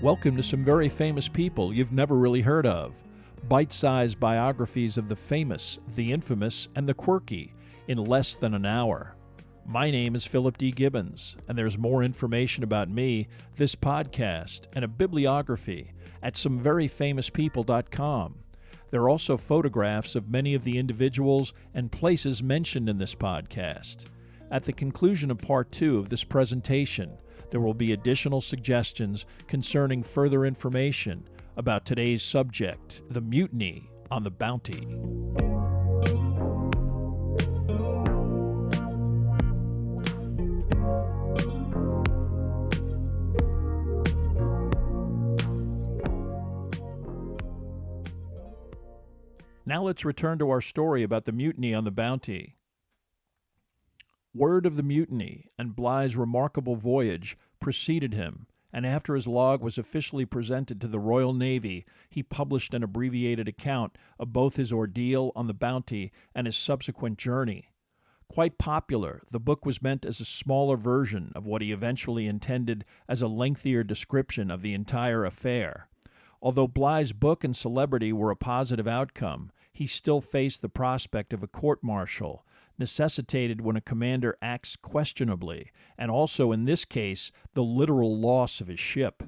Welcome to some very famous people you've never really heard of. Bite-sized biographies of the famous, the infamous, and the quirky in less than an hour. My name is Philip D. Gibbons, and there's more information about me, this podcast, and a bibliography at someveryfamouspeople.com. There are also photographs of many of the individuals and places mentioned in this podcast. At the conclusion of Part 2 of this presentation, there will be additional suggestions concerning further information about today's subject, the Mutiny on the Bounty. Now let's return to our story about the mutiny on the Bounty. Word of the mutiny and Bligh's remarkable voyage preceded him, and after his log was officially presented to the Royal Navy, he published an abbreviated account of both his ordeal on the Bounty and his subsequent journey. Quite popular, the book was meant as a smaller version of what he eventually intended as a lengthier description of the entire affair. Although Bligh's book and celebrity were a positive outcome, he still faced the prospect of a court-martial, necessitated when a commander acts questionably, and also in this case, the literal loss of his ship.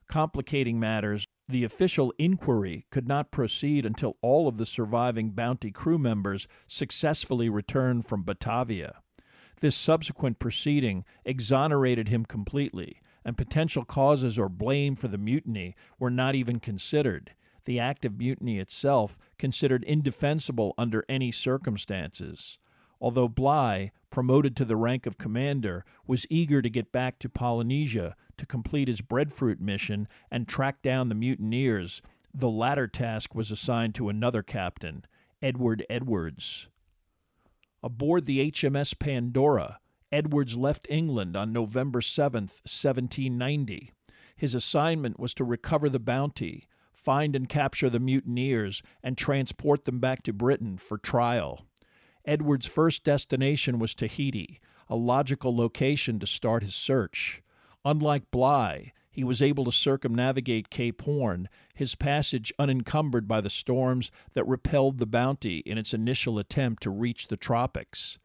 Complicating matters, the official inquiry could not proceed until all of the surviving Bounty crew members successfully returned from Batavia. This subsequent proceeding exonerated him completely, and potential causes or blame for the mutiny were not even considered. The act of mutiny itself considered indefensible under any circumstances. Although Bligh, promoted to the rank of commander, was eager to get back to Polynesia to complete his breadfruit mission and track down the mutineers, the latter task was assigned to another captain, Edward Edwards. Aboard the HMS Pandora, Edwards left England on November 7, 1790. His assignment was to recover the Bounty, find and capture the mutineers, and transport them back to Britain for trial. Edwards' first destination was Tahiti, a logical location to start his search. Unlike Bligh, he was able to circumnavigate Cape Horn, his passage unencumbered by the storms that repelled the Bounty in its initial attempt to reach the tropics.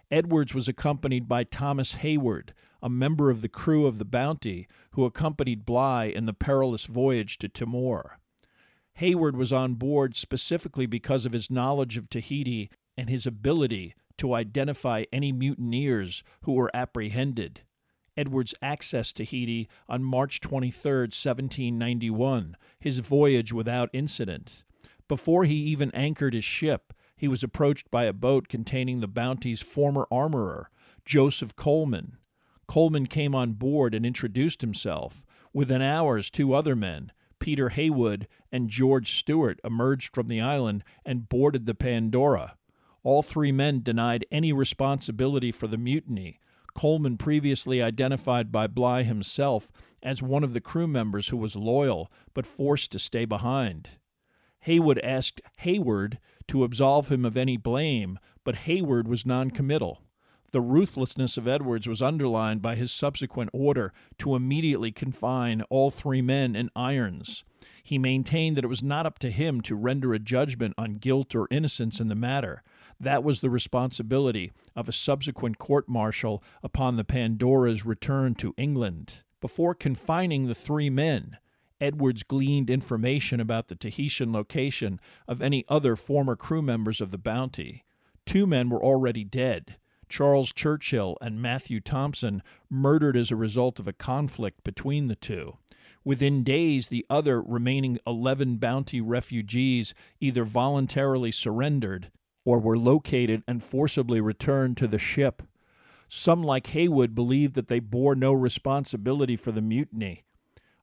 Edwards was accompanied by Thomas Hayward, a member of the crew of the Bounty who accompanied Bligh in the perilous voyage to Timor. Hayward was on board specifically because of his knowledge of Tahiti and his ability to identify any mutineers who were apprehended. Edwards accessed Tahiti on March 23, 1791, his voyage without incident. Before he even anchored his ship, he was approached by a boat containing the Bounty's former armorer, Joseph Coleman. Coleman came on board and introduced himself. Within hours, two other men, Peter Haywood and George Stewart, emerged from the island and boarded the Pandora. All three men denied any responsibility for the mutiny. Coleman, previously identified by Bligh himself as one of the crew members who was loyal but forced to stay behind. Haywood asked Hayward to absolve him of any blame, but Hayward was noncommittal. The ruthlessness of Edwards was underlined by his subsequent order to immediately confine all three men in irons. He maintained that it was not up to him to render a judgment on guilt or innocence in the matter. That was the responsibility of a subsequent court-martial upon the Pandora's return to England. Before confining the three men, Edwards gleaned information about the Tahitian location of any other former crew members of the Bounty. Two men were already dead, Charles Churchill and Matthew Thompson, murdered as a result of a conflict between the two. Within days, the other remaining 11 Bounty refugees either voluntarily surrendered or were located and forcibly returned to the ship. Some, like Haywood, believed that they bore no responsibility for the mutiny.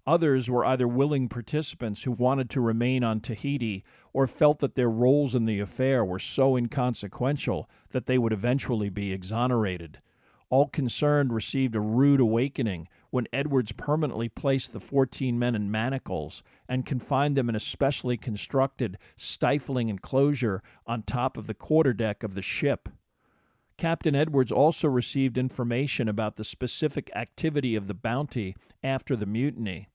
Others were either willing participants who wanted to remain on Tahiti or felt that their roles in the affair were so inconsequential that they would eventually be exonerated. All concerned received a rude awakening when Edwards permanently placed the 14 men in manacles and confined them in a specially constructed, stifling enclosure on top of the quarterdeck of the ship. Captain Edwards also received information about the specific activity of the Bounty after the mutiny.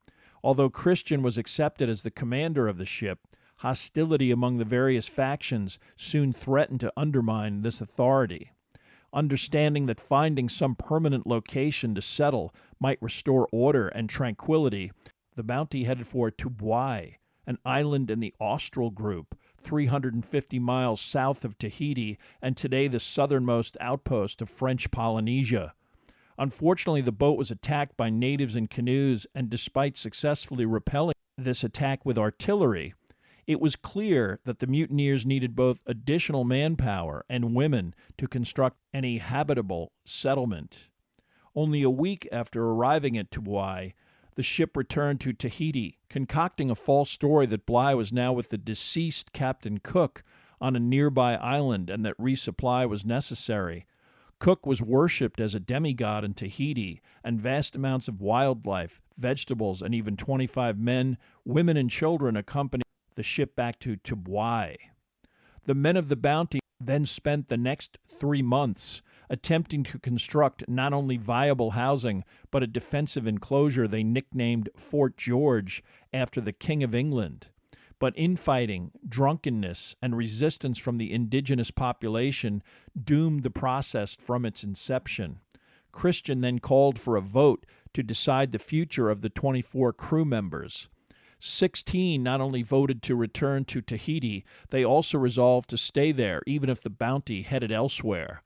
Although Christian was accepted as the commander of the ship, hostility among the various factions soon threatened to undermine this authority. Understanding that finding some permanent location to settle might restore order and tranquility, the Bounty headed for Toubouai, an island in the Austral group, 350 miles south of Tahiti and today the southernmost outpost of French Polynesia. Unfortunately, the boat was attacked by natives in canoes, and despite successfully repelling this attack with artillery, it was clear that the mutineers needed both additional manpower and women to construct any habitable settlement. Only a week after arriving at Toubouai, the ship returned to Tahiti, concocting a false story that Bligh was now with the deceased Captain Cook on a nearby island and that resupply was necessary. Cook was worshipped as a demigod in Tahiti, and vast amounts of wildlife, vegetables, and even 25 men, women, and children accompanied the ship back to Toubouai. The men of the Bounty then spent the next 3 months attempting to construct not only viable housing, but a defensive enclosure they nicknamed Fort George after the King of England. But infighting, drunkenness, and resistance from the indigenous population doomed the process from its inception. Christian then called for a vote to decide the future of the 24 crew members. 16 not only voted to return to Tahiti, they also resolved to stay there, even if the Bounty headed elsewhere.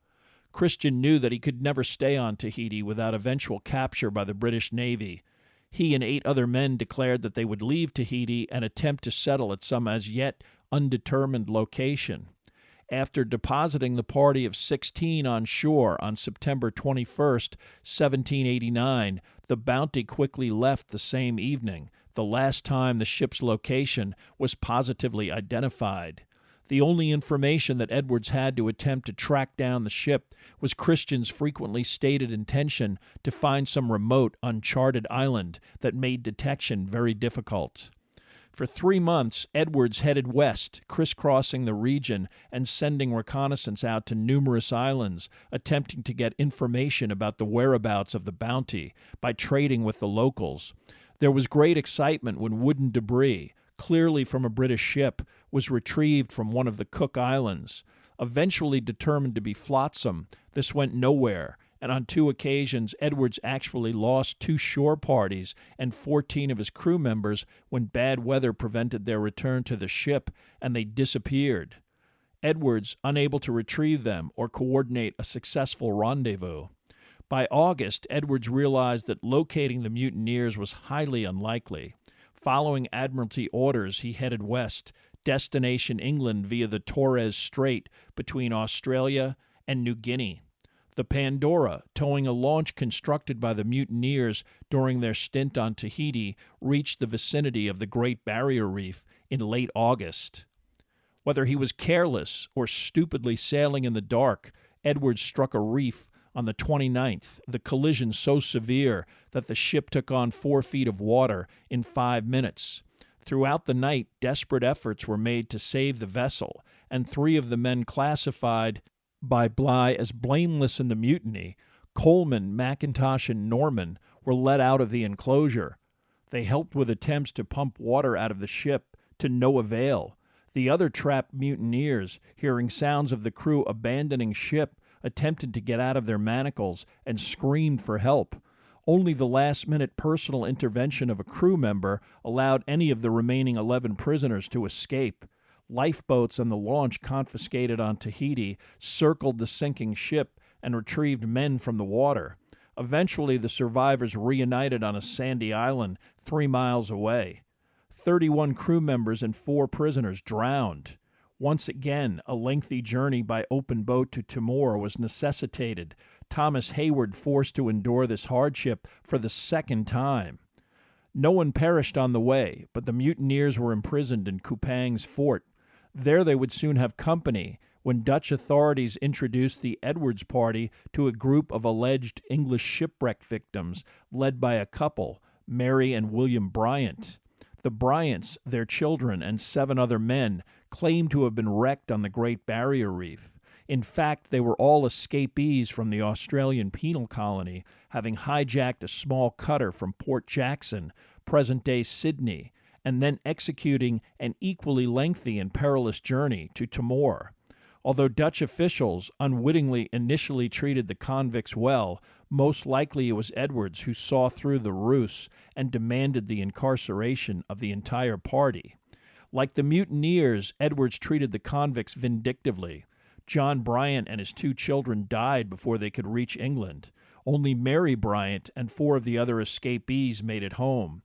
Christian knew that he could never stay on Tahiti without eventual capture by the British Navy. He and 8 other men declared that they would leave Tahiti and attempt to settle at some as yet undetermined location. After depositing the party of 16 on shore on September 21st, 1789, the Bounty quickly left the same evening, the last time the ship's location was positively identified. The only information that Edwards had to attempt to track down the ship was Christian's frequently stated intention to find some remote, uncharted island that made detection very difficult. For 3 months, Edwards headed west, crisscrossing the region and sending reconnaissance out to numerous islands, attempting to get information about the whereabouts of the Bounty by trading with the locals. There was great excitement when wooden debris, clearly from a British ship, was retrieved from one of the Cook Islands. Eventually determined to be flotsam, this went nowhere, and on 2 occasions Edwards actually lost 2 shore parties and 14 of his crew members when bad weather prevented their return to the ship, and they disappeared. Edwards unable to retrieve them or coordinate a successful rendezvous. By August, Edwards realized that locating the mutineers was highly unlikely. Following Admiralty orders, he headed west, destination England via the Torres Strait between Australia and New Guinea. The Pandora, towing a launch constructed by the mutineers during their stint on Tahiti, reached the vicinity of the Great Barrier Reef in late August. Whether he was careless or stupidly sailing in the dark, Edwards struck a reef on the 29th, the collision so severe that the ship took on 4 feet of water in 5 minutes. Throughout the night, desperate efforts were made to save the vessel, and 3 of the men classified by Bligh as blameless in the mutiny, Coleman, McIntosh, and Norman, were let out of the enclosure. They helped with attempts to pump water out of the ship, to no avail. The other trapped mutineers, hearing sounds of the crew abandoning ship, attempted to get out of their manacles and screamed for help. Only the last-minute personal intervention of a crew member allowed any of the remaining 11 prisoners to escape. Lifeboats on the launch confiscated on Tahiti circled the sinking ship and retrieved men from the water. Eventually, the survivors reunited on a sandy island 3 miles away. 31 crew members and 4 prisoners drowned. Once again, a lengthy journey by open boat to Timor was necessitated, Thomas Hayward forced to endure this hardship for the 2nd time. No one perished on the way, but the mutineers were imprisoned in Kupang's fort. There they would soon have company when Dutch authorities introduced the Edwards party to a group of alleged English shipwreck victims led by a couple, Mary and William Bryant. The Bryants, their children, and 7 other men claimed to have been wrecked on the Great Barrier Reef. In fact, they were all escapees from the Australian penal colony, having hijacked a small cutter from Port Jackson, present-day Sydney, and then executing an equally lengthy and perilous journey to Timor. Although Dutch officials unwittingly initially treated the convicts well, most likely it was Edwards who saw through the ruse and demanded the incarceration of the entire party. Like the mutineers, Edwards treated the convicts vindictively. John Bryant and his 2 children died before they could reach England. Only Mary Bryant and 4 of the other escapees made it home.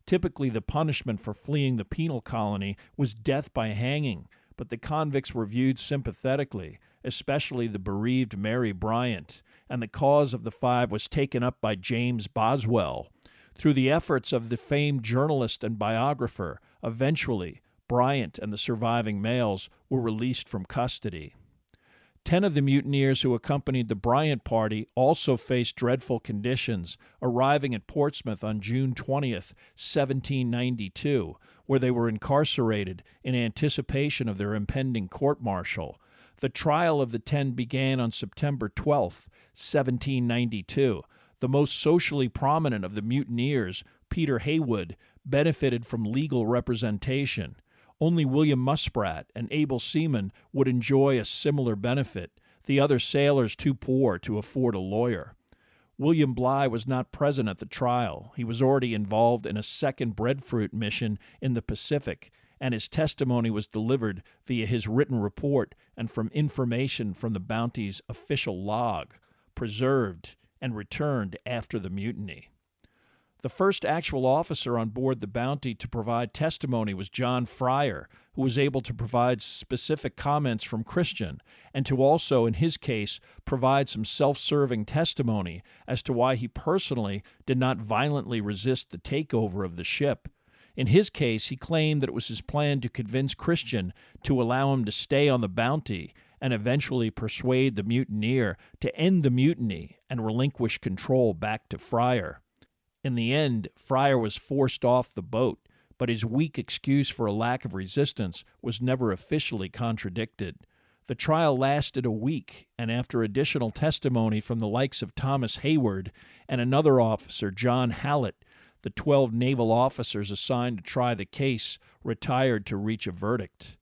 Typically, the punishment for fleeing the penal colony was death by hanging, but the convicts were viewed sympathetically, especially the bereaved Mary Bryant, and the cause of the 5 was taken up by James Boswell. Through the efforts of the famed journalist and biographer, eventually, Bryant and the surviving males were released from custody. 10 of the mutineers who accompanied the Bryant party also faced dreadful conditions, arriving at Portsmouth on June 20th, 1792, where they were incarcerated in anticipation of their impending court-martial. The trial of the 10 began on September 12th, 1792. The most socially prominent of the mutineers, Peter Heywood, benefited from legal representation. Only William Muspratt, an able seaman, would enjoy a similar benefit, the other sailors too poor to afford a lawyer. William Bligh was not present at the trial. He was already involved in a second breadfruit mission in the Pacific, and his testimony was delivered via his written report and from information from the Bounty's official log, preserved and returned after the mutiny. The first actual officer on board the Bounty to provide testimony was John Fryer, who was able to provide specific comments from Christian, and to also, in his case, provide some self-serving testimony as to why he personally did not violently resist the takeover of the ship. In his case, he claimed that it was his plan to convince Christian to allow him to stay on the Bounty and eventually persuade the mutineer to end the mutiny and relinquish control back to Fryer. In the end, Fryer was forced off the boat, but his weak excuse for a lack of resistance was never officially contradicted. The trial lasted a week, and after additional testimony from the likes of Thomas Hayward and another officer, John Hallett, the 12 naval officers assigned to try the case retired to reach a verdict.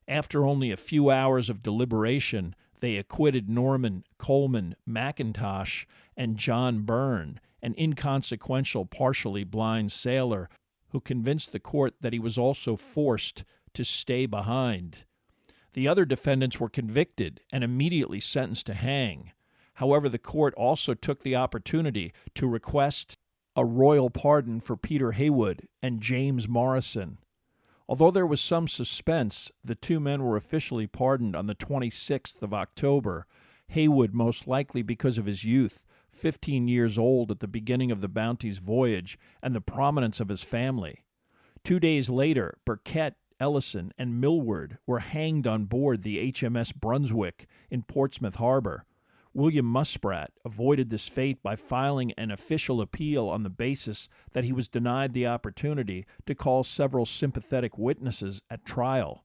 After only a few hours of deliberation, they acquitted Norman Coleman McIntosh and John Byrne, an inconsequential, partially blind sailor who convinced the court that he was also forced to stay behind. The other defendants were convicted and immediately sentenced to hang. However, the court also took the opportunity to request a royal pardon for Peter Heywood and James Morrison. Although there was some suspense, the 2 men were officially pardoned on the 26th of October, Heywood most likely because of his youth, 15 years old at the beginning of the Bounty's voyage, and the prominence of his family. 2 days later, Burkett, Ellison, and Millward were hanged on board the HMS Brunswick in Portsmouth Harbor. William Muspratt avoided this fate by filing an official appeal on the basis that he was denied the opportunity to call several sympathetic witnesses at trial.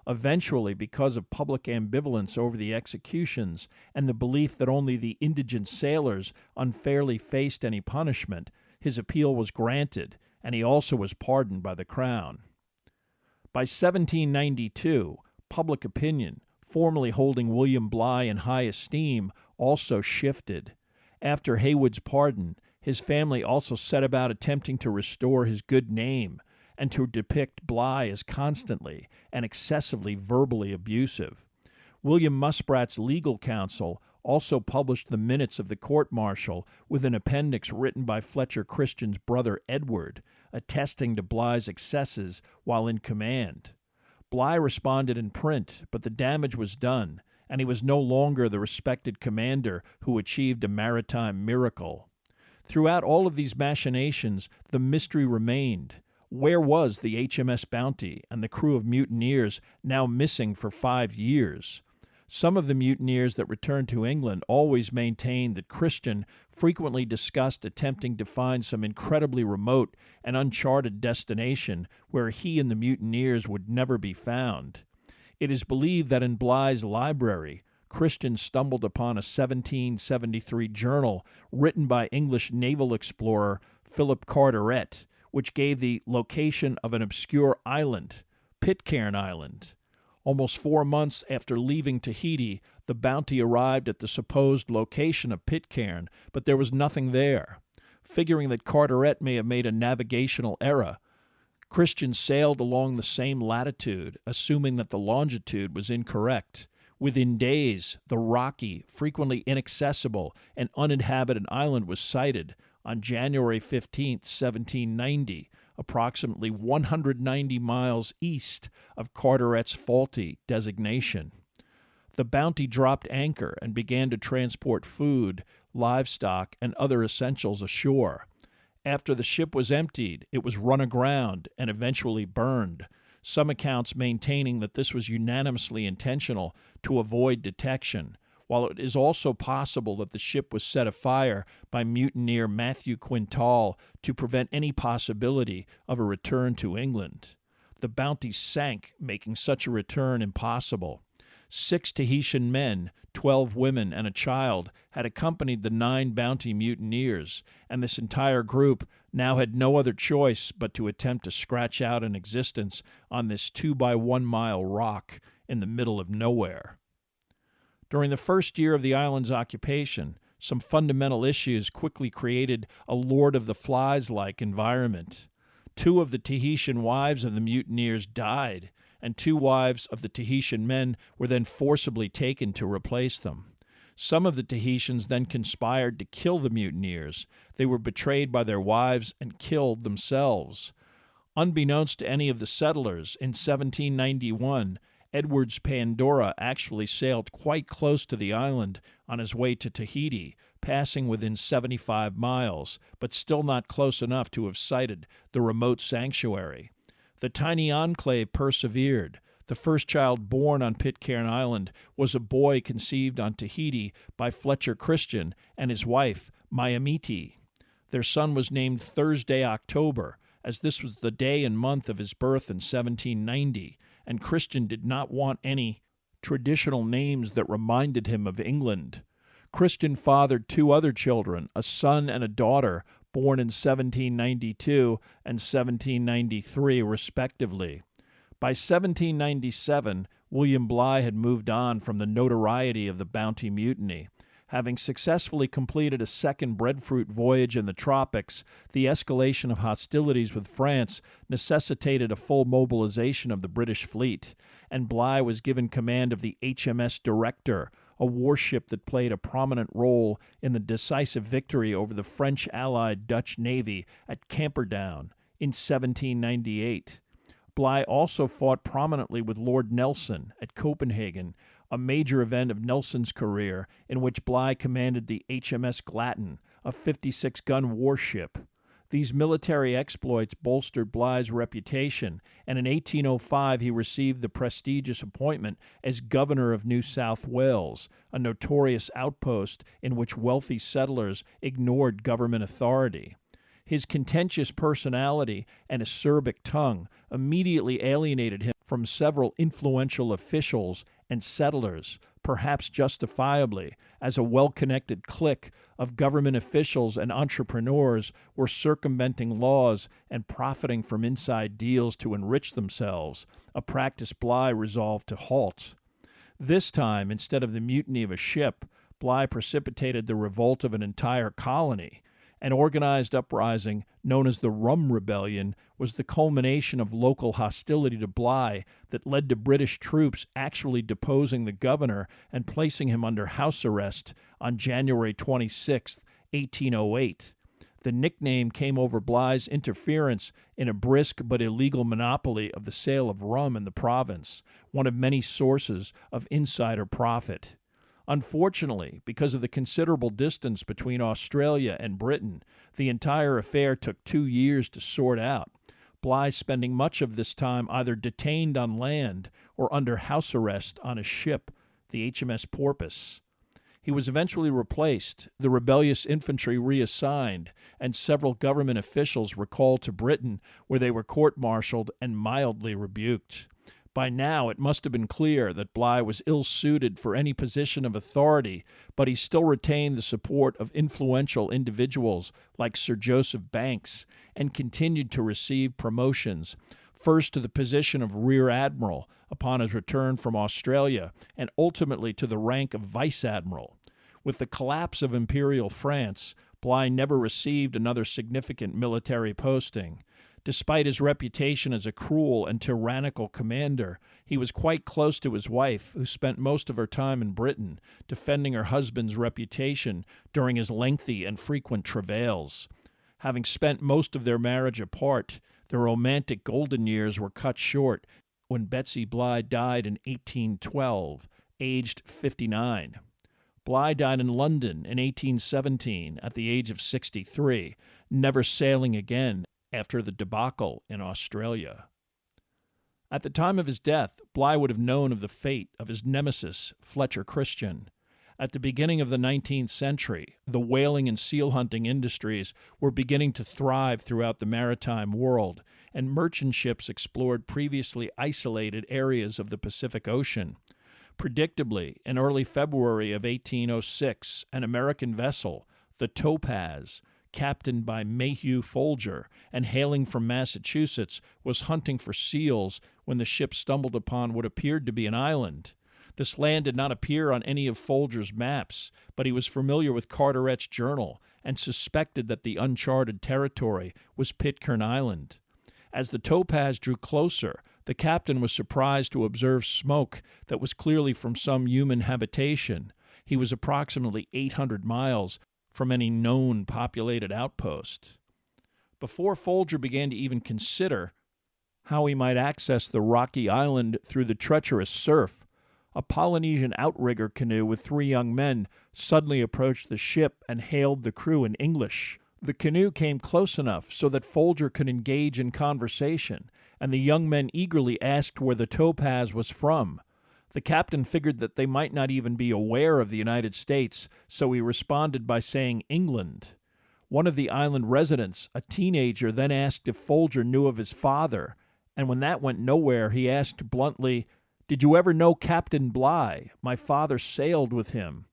Eventually, because of public ambivalence over the executions and the belief that only the indigent sailors unfairly faced any punishment, his appeal was granted, and he also was pardoned by the Crown. By 1792, public opinion, formerly holding William Bligh in high esteem, also shifted. After Heywood's pardon, his family also set about attempting to restore his good name and to depict Bligh as constantly and excessively verbally abusive. William Muspratt's legal counsel also published the minutes of the court-martial with an appendix written by Fletcher Christian's brother Edward, attesting to Bligh's excesses while in command. Bligh responded in print, but the damage was done, and he was no longer the respected commander who achieved a maritime miracle. Throughout all of these machinations, the mystery remained. Where was the HMS Bounty and the crew of mutineers now missing for 5 years? Some of the mutineers that returned to England always maintained that Christian frequently discussed attempting to find some incredibly remote and uncharted destination where he and the mutineers would never be found. It is believed that in Bligh's library, Christian stumbled upon a 1773 journal written by English naval explorer Philip Carteret, which gave the location of an obscure island, Pitcairn Island. Almost 4 months after leaving Tahiti, the Bounty arrived at the supposed location of Pitcairn, but there was nothing there. Figuring that Carteret may have made a navigational error, Christian sailed along the same latitude, assuming that the longitude was incorrect. Within days, the rocky, frequently inaccessible, and uninhabited island was sighted on January 15, 1790, approximately 190 miles east of Carteret's faulty designation. The Bounty dropped anchor and began to transport food, livestock, and other essentials ashore. After the ship was emptied, it was run aground and eventually burned, some accounts maintaining that this was unanimously intentional to avoid detection, while it is also possible that the ship was set afire by mutineer Matthew Quintal to prevent any possibility of a return to England. The Bounty sank, making such a return impossible. 6 Tahitian men, 12 women, and a child had accompanied the 9 Bounty mutineers, and this entire group now had no other choice but to attempt to scratch out an existence on this 2-by-1-mile rock in the middle of nowhere. During the first year of the island's occupation, some fundamental issues quickly created a Lord of the Flies-like environment. 2 of the Tahitian wives of the mutineers died, and 2 wives of the Tahitian men were then forcibly taken to replace them. Some of the Tahitians then conspired to kill the mutineers. They were betrayed by their wives and killed themselves. Unbeknownst to any of the settlers, in 1791, Edward's Pandora actually sailed quite close to the island on his way to Tahiti, passing within 75 miles, but still not close enough to have sighted the remote sanctuary. The tiny enclave persevered. The first child born on Pitcairn Island was a boy conceived on Tahiti by Fletcher Christian and his wife, Mayamiti. Their son was named Thursday October, as this was the day and month of his birth in 1790, and Christian did not want any traditional names that reminded him of England. Christian fathered 2 other children, a son and a daughter, born in 1792 and 1793, respectively. By 1797, William Bligh had moved on from the notoriety of the Bounty Mutiny. Having successfully completed a second breadfruit voyage in the tropics, the escalation of hostilities with France necessitated a full mobilization of the British fleet, and Bligh was given command of the HMS Director, a warship that played a prominent role in the decisive victory over the French-allied Dutch Navy at Camperdown in 1798. Bligh also fought prominently with Lord Nelson at Copenhagen, a major event of Nelson's career in which Bligh commanded the HMS Glatton, a 56-gun warship. These military exploits bolstered Bligh's reputation, and in 1805 he received the prestigious appointment as Governor of New South Wales, a notorious outpost in which wealthy settlers ignored government authority. His contentious personality and acerbic tongue immediately alienated him from several influential officials and settlers, perhaps justifiably, as a well-connected clique of government officials and entrepreneurs were circumventing laws and profiting from inside deals to enrich themselves, a practice Bligh resolved to halt. This time, instead of the mutiny of a ship, Bligh precipitated the revolt of an entire colony. An organized uprising known as the Rum Rebellion was the culmination of local hostility to Bligh that led to British troops actually deposing the governor and placing him under house arrest on January 26, 1808. The nickname came over Bligh's interference in a brisk but illegal monopoly of the sale of rum in the province, one of many sources of insider profit. Unfortunately, because of the considerable distance between Australia and Britain, the entire affair took 2 years to sort out, Bligh spending much of this time either detained on land or under house arrest on a ship, the HMS Porpoise. He was eventually replaced, the rebellious infantry reassigned, and several government officials recalled to Britain, where they were court-martialed and mildly rebuked. By now, it must have been clear that Bligh was ill-suited for any position of authority, but he still retained the support of influential individuals like Sir Joseph Banks and continued to receive promotions, first to the position of Rear Admiral upon his return from Australia, and ultimately to the rank of Vice Admiral. With the collapse of Imperial France, Bligh never received another significant military posting. Despite his reputation as a cruel and tyrannical commander, he was quite close to his wife, who spent most of her time in Britain, defending her husband's reputation during his lengthy and frequent travails. Having spent most of their marriage apart, their romantic golden years were cut short when Betsy Bligh died in 1812, aged 59. Bligh died in London in 1817 at the age of 63, never sailing again after the debacle in Australia. At the time of his death, Bligh would have known of the fate of his nemesis, Fletcher Christian. At the beginning of the 19th century, the whaling and seal hunting industries were beginning to thrive throughout the maritime world, and merchant ships explored previously isolated areas of the Pacific Ocean. Predictably, in early February of 1806, an American vessel, the Topaz, captained by Mayhew Folger and hailing from Massachusetts, was hunting for seals when the ship stumbled upon what appeared to be an island. This land did not appear on any of Folger's maps, but he was familiar with Carteret's journal and suspected that the uncharted territory was Pitcairn Island. As the Topaz drew closer, the captain was surprised to observe smoke that was clearly from some human habitation. He was approximately 800 miles from any known populated outpost. Before Folger began to even consider how he might access the rocky island through the treacherous surf, a Polynesian outrigger canoe with 3 young men suddenly approached the ship and hailed the crew in English. The canoe came close enough so that Folger could engage in conversation, and the young men eagerly asked where the Topaz was from. The captain figured that they might not even be aware of the United States, so he responded by saying England. One of the island residents, a teenager, then asked if Folger knew of his father, and when that went nowhere, he asked bluntly, "Did you ever know Captain Bligh? My father sailed with him."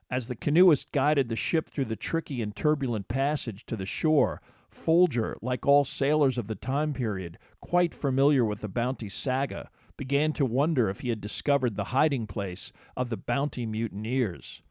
As the canoeist guided the ship through the tricky and turbulent passage to the shore, Folger, like all sailors of the time period, quite familiar with the Bounty saga, began to wonder if he had discovered the hiding place of the Bounty mutineers.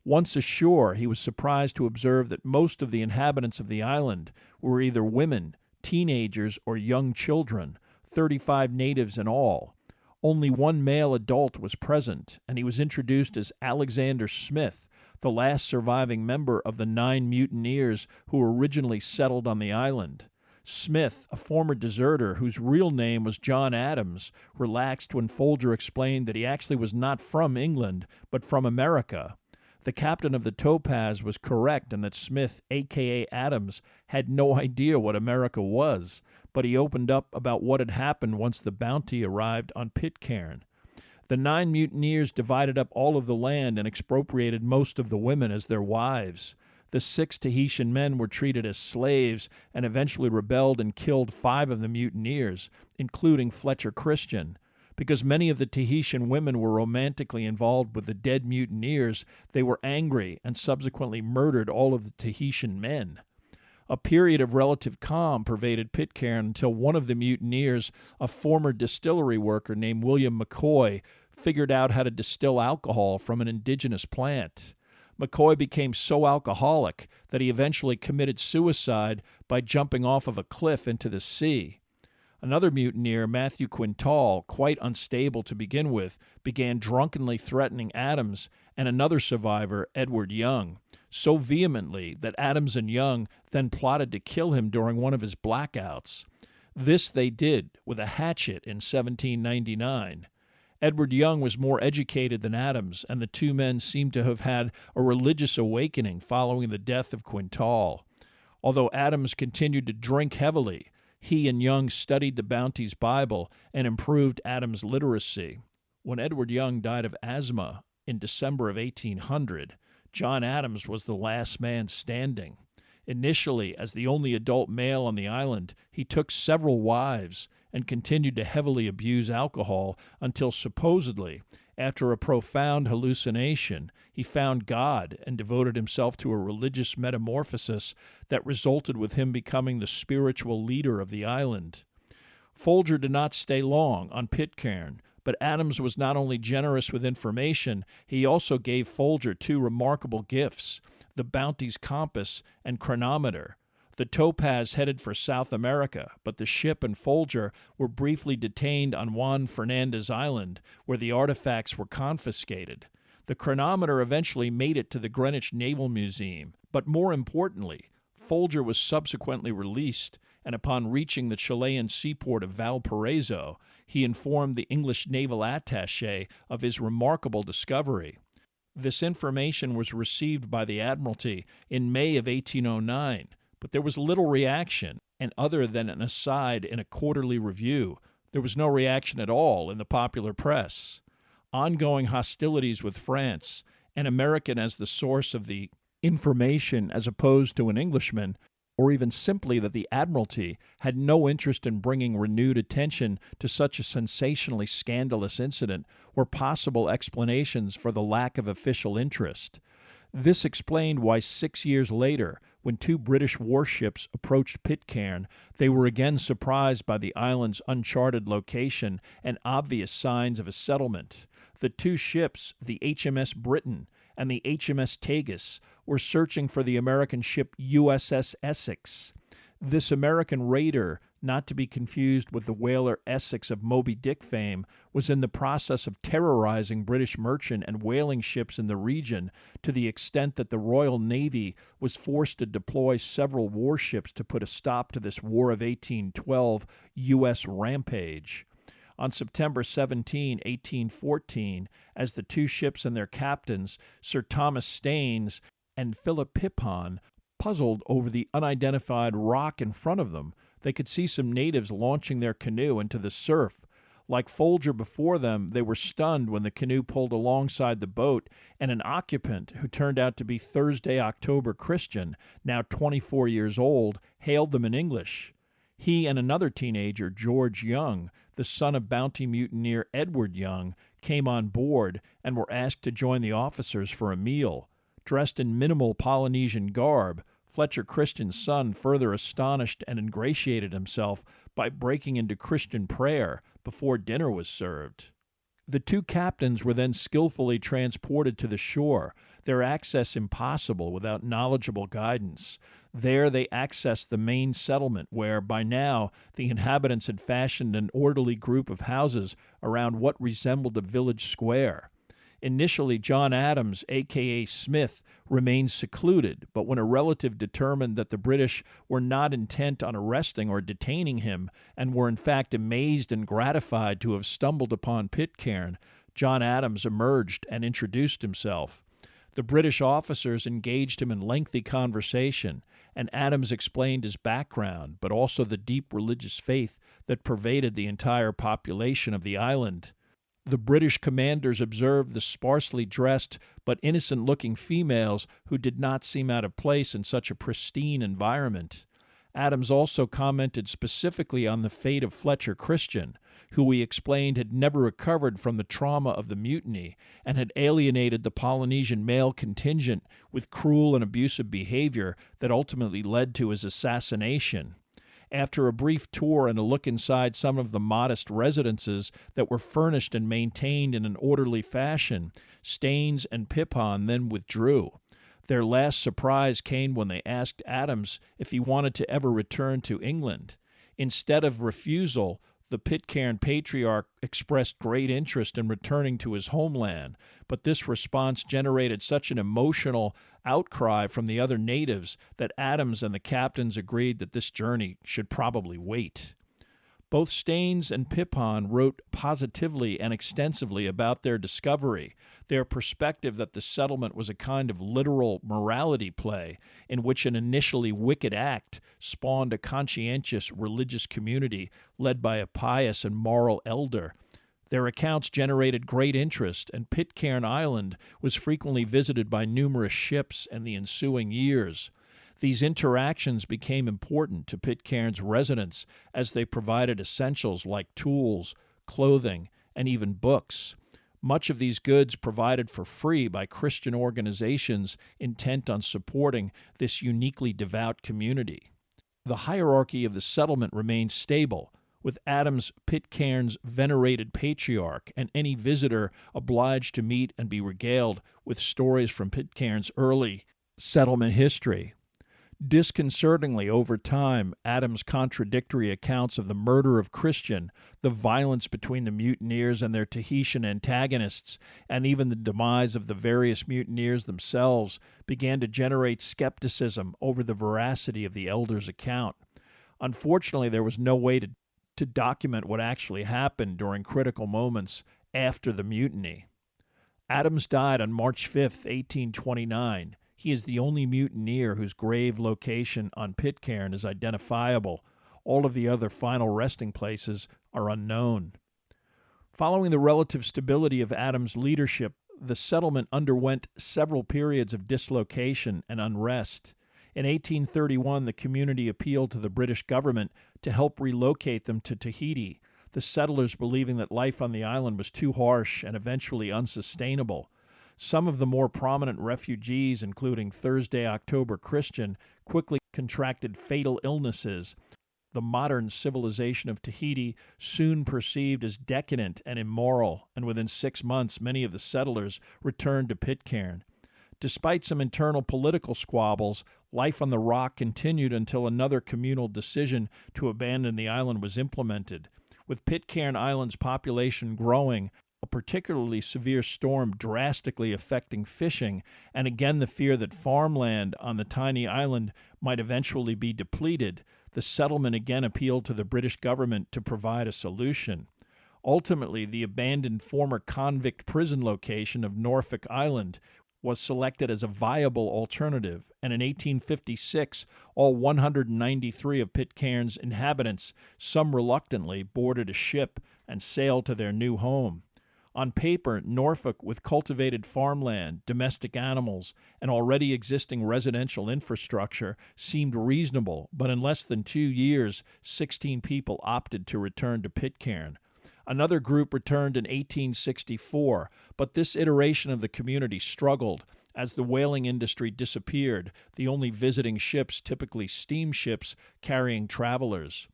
Once ashore, he was surprised to observe that most of the inhabitants of the island were either women, teenagers, or young children, 35 natives in all. Only one male adult was present, and he was introduced as Alexander Smith, the last surviving member of the 9 mutineers who originally settled on the island. Smith, a former deserter whose real name was John Adams, relaxed when Folger explained that he actually was not from England, but from America. The captain of the Topaz was correct in that Smith, a.k.a. Adams, had no idea what America was, but he opened up about what had happened once the Bounty arrived on Pitcairn. The 9 mutineers divided up all of the land and expropriated most of the women as their wives. The 6 Tahitian men were treated as slaves and eventually rebelled and killed 5 of the mutineers, including Fletcher Christian. Because many of the Tahitian women were romantically involved with the dead mutineers, they were angry and subsequently murdered all of the Tahitian men. A period of relative calm pervaded Pitcairn until one of the mutineers, a former distillery worker named William McCoy, figured out how to distill alcohol from an indigenous plant. McCoy became so alcoholic that he eventually committed suicide by jumping off of a cliff into the sea. Another mutineer, Matthew Quintal, quite unstable to begin with, began drunkenly threatening Adams and another survivor, Edward Young, so vehemently that Adams and Young then plotted to kill him during one of his blackouts. This they did with a hatchet in 1799. Edward Young was more educated than Adams, and the 2 men seemed to have had a religious awakening following the death of Quintal. Although Adams continued to drink heavily, he and Young studied the Bounty's Bible and improved Adams' literacy. When Edward Young died of asthma in December of 1800, John Adams was the last man standing. Initially, as the only adult male on the island, he took several wives, and continued to heavily abuse alcohol until supposedly, after a profound hallucination, he found God and devoted himself to a religious metamorphosis that resulted with him becoming the spiritual leader of the island. Folger did not stay long on Pitcairn, but Adams was not only generous with information, he also gave Folger two remarkable gifts, the Bounty's compass and chronometer. The Topaz headed for South America, but the ship and Folger were briefly detained on Juan Fernandez Island, where the artifacts were confiscated. The chronometer eventually made it to the Greenwich Naval Museum, but more importantly, Folger was subsequently released, and upon reaching the Chilean seaport of Valparaiso, he informed the English naval attaché of his remarkable discovery. This information was received by the Admiralty in May of 1809, but there was little reaction, and other than an aside in a quarterly review, there was no reaction at all in the popular press. Ongoing hostilities with France, an American as the source of the information as opposed to an Englishman, or even simply that the Admiralty had no interest in bringing renewed attention to such a sensationally scandalous incident, were possible explanations for the lack of official interest. This explained why 6 years later, when two British warships approached Pitcairn, they were again surprised by the island's uncharted location and obvious signs of a settlement. The two ships, the HMS Britain and the HMS Tagus, were searching for the American ship USS Essex. This American raider, not to be confused with the whaler Essex of Moby Dick fame, was in the process of terrorizing British merchant and whaling ships in the region to the extent that the Royal Navy was forced to deploy several warships to put a stop to this War of 1812 U.S. rampage. On September 17, 1814, as the two ships and their captains, Sir Thomas Staines and Philip Pippon, puzzled over the unidentified rock in front of them, they could see some natives launching their canoe into the surf. Like Folger before them, they were stunned when the canoe pulled alongside the boat, and an occupant, who turned out to be Thursday October Christian, now 24 years old, hailed them in English. He and another teenager, George Young, the son of Bounty mutineer Edward Young, came on board and were asked to join the officers for a meal. Dressed in minimal Polynesian garb, Fletcher Christian's son further astonished and ingratiated himself by breaking into Christian prayer before dinner was served. The two captains were then skillfully transported to the shore, their access impossible without knowledgeable guidance. There they accessed the main settlement where, by now, the inhabitants had fashioned an orderly group of houses around what resembled a village square. Initially, John Adams, a.k.a. Smith, remained secluded, but when a relative determined that the British were not intent on arresting or detaining him, and were in fact amazed and gratified to have stumbled upon Pitcairn, John Adams emerged and introduced himself. The British officers engaged him in lengthy conversation, and Adams explained his background, but also the deep religious faith that pervaded the entire population of the island. The British commanders observed the sparsely dressed but innocent-looking females who did not seem out of place in such a pristine environment. Adams also commented specifically on the fate of Fletcher Christian, who he explained had never recovered from the trauma of the mutiny and had alienated the Polynesian male contingent with cruel and abusive behavior that ultimately led to his assassination. After a brief tour and a look inside some of the modest residences that were furnished and maintained in an orderly fashion, Staines and Pippon then withdrew. Their last surprise came when they asked Adams if he wanted to ever return to England. Instead of refusal, the Pitcairn patriarch expressed great interest in returning to his homeland, but this response generated such an emotional outcry from the other natives that Adams and the captains agreed that this journey should probably wait. Both Staines and Pippon wrote positively and extensively about their discovery, their perspective that the settlement was a kind of literal morality play in which an initially wicked act spawned a conscientious religious community led by a pious and moral elder. Their accounts generated great interest, and Pitcairn Island was frequently visited by numerous ships in the ensuing years. These interactions became important to Pitcairn's residents as they provided essentials like tools, clothing, and even books. Much of these goods provided for free by Christian organizations intent on supporting this uniquely devout community. The hierarchy of the settlement remained stable, with Adams Pitcairn's venerated patriarch and any visitor obliged to meet and be regaled with stories from Pitcairn's early settlement history. Disconcertingly, over time, Adams' contradictory accounts of the murder of Christian, the violence between the mutineers and their Tahitian antagonists, and even the demise of the various mutineers themselves began to generate skepticism over the veracity of the elders' account. Unfortunately, there was no way to document what actually happened during critical moments after the mutiny. Adams died on March 5, 1829. He is the only mutineer whose grave location on Pitcairn is identifiable. All of the other final resting places are unknown. Following the relative stability of Adams' leadership, the settlement underwent several periods of dislocation and unrest. In 1831, the community appealed to the British government to help relocate them to Tahiti, the settlers believing that life on the island was too harsh and eventually unsustainable. Some of the more prominent refugees, including Thursday October Christian, quickly contracted fatal illnesses. The modern civilization of Tahiti soon perceived as decadent and immoral, and within 6 months many of the settlers returned to Pitcairn. Despite some internal political squabbles, life on the rock continued until another communal decision to abandon the island was implemented. With Pitcairn Island's population growing, a particularly severe storm drastically affecting fishing, and again the fear that farmland on the tiny island might eventually be depleted, the settlement again appealed to the British government to provide a solution. Ultimately, the abandoned former convict prison location of Norfolk Island was selected as a viable alternative, and in 1856, all 193 of Pitcairn's inhabitants, some reluctantly, boarded a ship and sailed to their new home. On paper, Norfolk, with cultivated farmland, domestic animals, and already existing residential infrastructure, seemed reasonable, but in less than 2 years, 16 people opted to return to Pitcairn. Another group returned in 1864, but this iteration of the community struggled as the whaling industry disappeared, the only visiting ships typically steamships carrying travelers.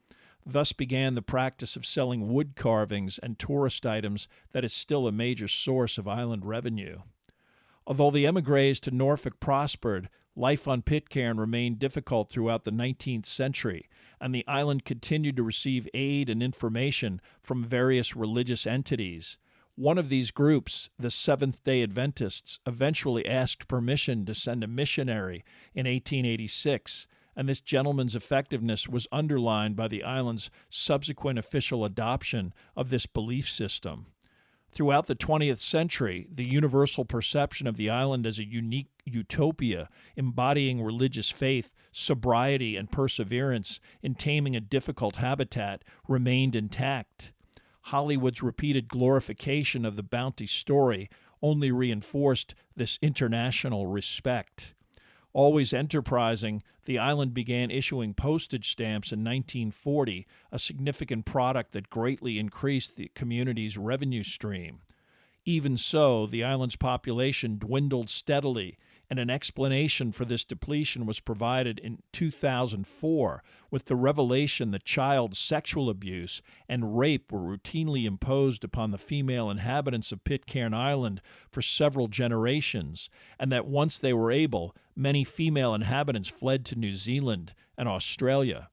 Thus began the practice of selling wood carvings and tourist items that is still a major source of island revenue. Although the émigrés to Norfolk prospered, life on Pitcairn remained difficult throughout the 19th century, and the island continued to receive aid and information from various religious entities. One of these groups, the Seventh-day Adventists, eventually asked permission to send a missionary in 1886, and this gentleman's effectiveness was underlined by the island's subsequent official adoption of this belief system. Throughout the 20th century, the universal perception of the island as a unique utopia embodying religious faith, sobriety, and perseverance in taming a difficult habitat remained intact. Hollywood's repeated glorification of the Bounty story only reinforced this international respect. Always enterprising, the island began issuing postage stamps in 1940, a significant product that greatly increased the community's revenue stream. Even so, the island's population dwindled steadily, and an explanation for this depletion was provided in 2004 with the revelation that child sexual abuse and rape were routinely imposed upon the female inhabitants of Pitcairn Island for several generations, and that once they were able, many female inhabitants fled to New Zealand and Australia.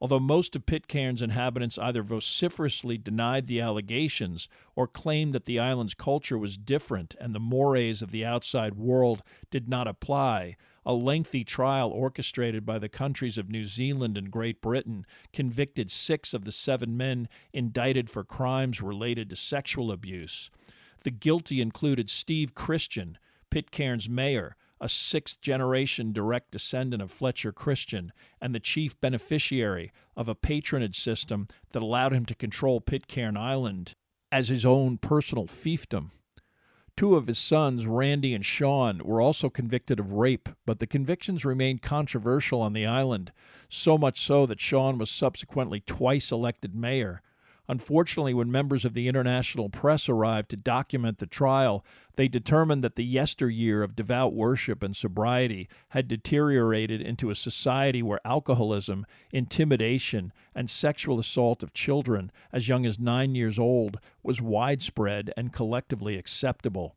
Although most of Pitcairn's inhabitants either vociferously denied the allegations or claimed that the island's culture was different and the mores of the outside world did not apply, a lengthy trial orchestrated by the countries of New Zealand and Great Britain convicted 6 of the 7 men indicted for crimes related to sexual abuse. The guilty included Steve Christian, Pitcairn's mayor, a 6th-generation direct descendant of Fletcher Christian, and the chief beneficiary of a patronage system that allowed him to control Pitcairn Island as his own personal fiefdom. Two of his sons, Randy and Sean, were also convicted of rape, but the convictions remained controversial on the island, so much so that Sean was subsequently twice elected mayor. Unfortunately, when members of the international press arrived to document the trial, they determined that the yesteryear of devout worship and sobriety had deteriorated into a society where alcoholism, intimidation, and sexual assault of children as young as 9 years old was widespread and collectively acceptable.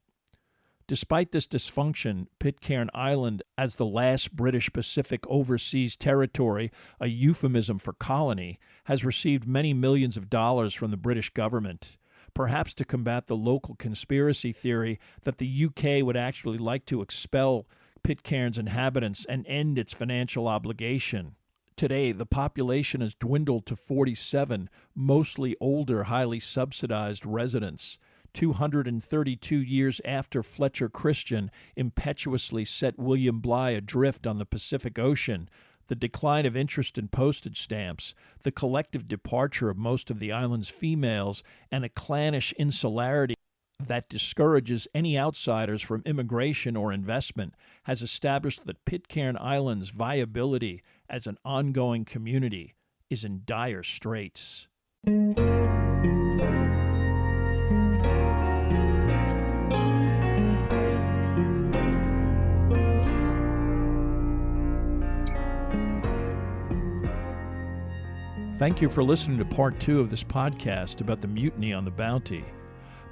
Despite this dysfunction, Pitcairn Island, as the last British Pacific overseas territory, a euphemism for colony, has received many millions of dollars from the British government, perhaps to combat the local conspiracy theory that the UK would actually like to expel Pitcairn's inhabitants and end its financial obligation. Today, the population has dwindled to 47, mostly older, highly subsidized residents. 232 years after Fletcher Christian impetuously set William Bligh adrift on the Pacific Ocean, the decline of interest in postage stamps, the collective departure of most of the island's females, and a clannish insularity that discourages any outsiders from immigration or investment has established that Pitcairn Island's viability as an ongoing community is in dire straits. Thank you for listening to Part 2 of this podcast about the mutiny on the Bounty.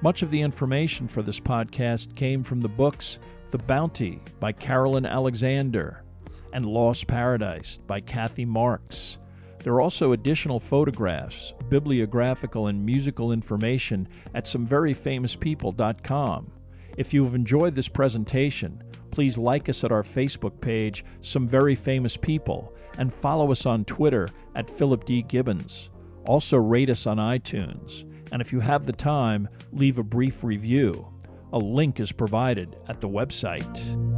Much of the information for this podcast came from the books The Bounty by Carolyn Alexander and Lost Paradise by Kathy Marks. There are also additional photographs, bibliographical and musical information at someveryfamouspeople.com. If you have enjoyed this presentation, please like us at our Facebook page, Some Very Famous People, and follow us on Twitter at Philip D. Gibbons. Also rate us on iTunes, and if you have the time, leave a brief review. A link is provided at the website.